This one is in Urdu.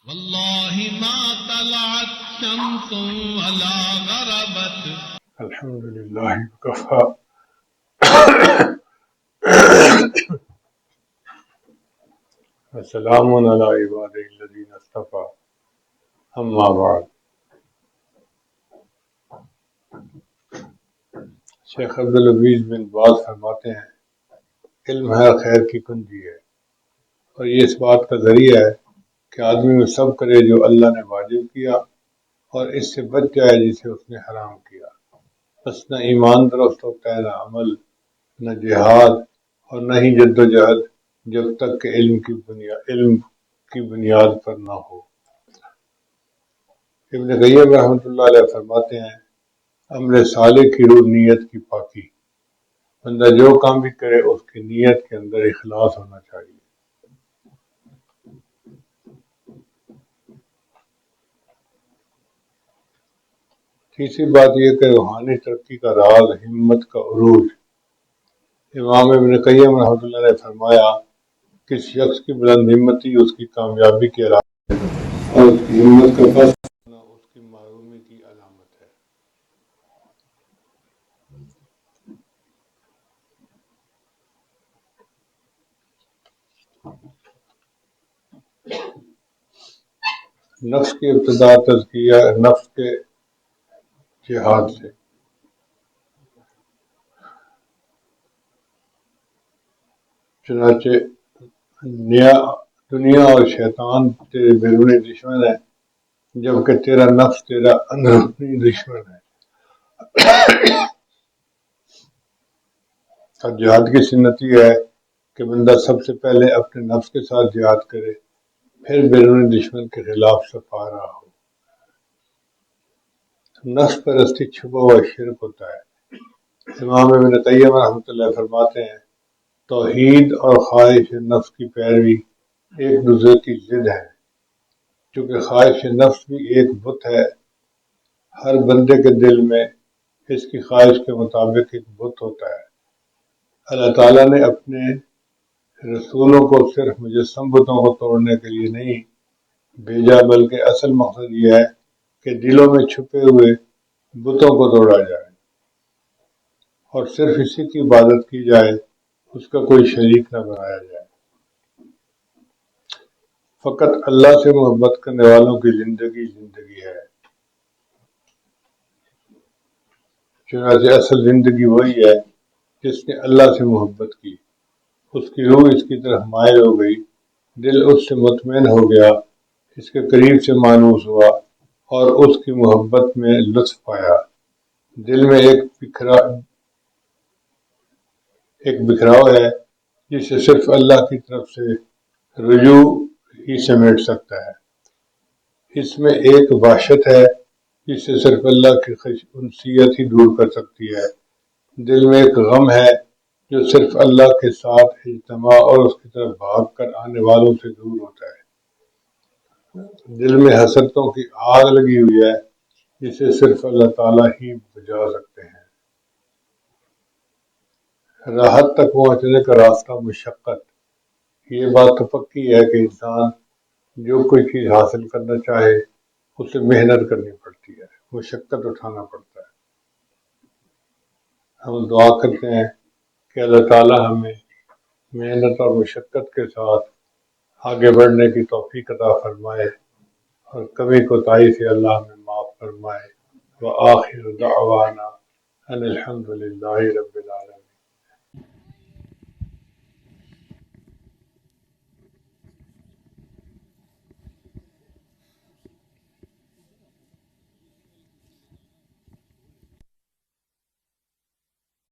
والله ما طلعت شمس ولا غربت. الحمد لله وكفى وسلام على عباده الذين اصطفى اما بعد. شیخ عبدالعزیز بن باز فرماتے ہیں علم ہے خیر کی کنجی ہے، اور یہ اس بات کا ذریعہ ہے کہ آدمی وہ سب کرے جو اللہ نے واجب کیا اور اس سے بچ جائے جسے اس نے حرام کیا. بس نہ ایمان درست ہوتا ہے، نہ عمل، نہ جہاد، اور نہ ہی جد و جہد جب تک کہ علم کی بنیاد پر نہ ہو. ابن قیم رحمۃ اللہ علیہ فرماتے ہیں عمل صالح کی روح نیت کی پاکی. بندہ جو کام بھی کرے اس کی نیت کے اندر اخلاص ہونا چاہیے. تیسری بات یہ کہ روحانی ترقی کا راز ہمت کا عروج. امام ابن قیم رحمۃ اللہ نے فرمایا کس شخص کی بلند ہمتی اس کی کامیابی کی علامت ہے، اور اس کی ہمت کا پست ہونا اس کی محرومی کی علامت ہے. نفس کی ابتدا تزکیہ نفس کے جہاد سے. چنانچہ دنیا اور شیطان تیرے بیرونی دشمن ہے، جبکہ تیرا نفس تیرا اندرونی دشمن ہے. اور جہاد کی سنت یہ ہے کہ بندہ سب سے پہلے اپنے نفس کے ساتھ جہاد کرے، پھر بیرونی دشمن کے خلاف سپارہ ہو. نفس پرستی چھپا ہوا شرک ہوتا ہے. امام ابن قیم رحمۃ اللہ فرماتے ہیں توحید اور خواہش نفس کی پیروی ایک دوسرے کی ضد ہے. چونکہ خواہش نفس بھی ایک بت ہے، ہر بندے کے دل میں اس کی خواہش کے مطابق ایک بت ہوتا ہے. اللہ تعالیٰ نے اپنے رسولوں کو صرف مجسم بتوں کو توڑنے کے لیے نہیں بھیجا، بلکہ اصل مقصد یہ ہے کہ دلوں میں چھپے ہوئے بتوں کو توڑا جائے اور صرف اسی کی عبادت کی جائے، اس کا کوئی شریک نہ بنایا جائے. فقط اللہ سے محبت کرنے والوں کی زندگی ہے. چنانچہ اصل زندگی وہی ہے جس نے اللہ سے محبت کی، اس کی روح اس کی طرف مائل ہو گئی، دل اس سے مطمئن ہو گیا، اس کے قریب سے مانوس ہوا اور اس کی محبت میں لطف پایا. دل میں ایک بکھراؤ ہے جسے صرف اللہ کی طرف سے رجوع ہی سمیٹ سکتا ہے. اس میں ایک وحشت ہے جسے صرف اللہ کی انسیت ہی دور کر سکتی ہے. دل میں ایک غم ہے جو صرف اللہ کے ساتھ اجتماع اور اس کی طرف بھاگ کر آنے والوں سے دور ہوتا ہے. دل میں حسرتوں کی آگ لگی ہوئی ہے جسے صرف اللہ تعالیٰ ہی بجھا سکتے ہیں. راحت تک پہنچنے کا راستہ مشقت. یہ بات تو پکی ہے کہ انسان جو کوئی چیز حاصل کرنا چاہے اسے محنت کرنی پڑتی ہے، مشقت اٹھانا پڑتا ہے. ہم دعا کرتے ہیں کہ اللہ تعالیٰ ہمیں محنت اور مشقت کے ساتھ آگے بڑھنے کی توفیق عطا فرمائے اور کمی کوتاہی سے اللہ ہمیں معاف فرمائے. وآخر دعوانا ان الحمد للہ رب العالمین.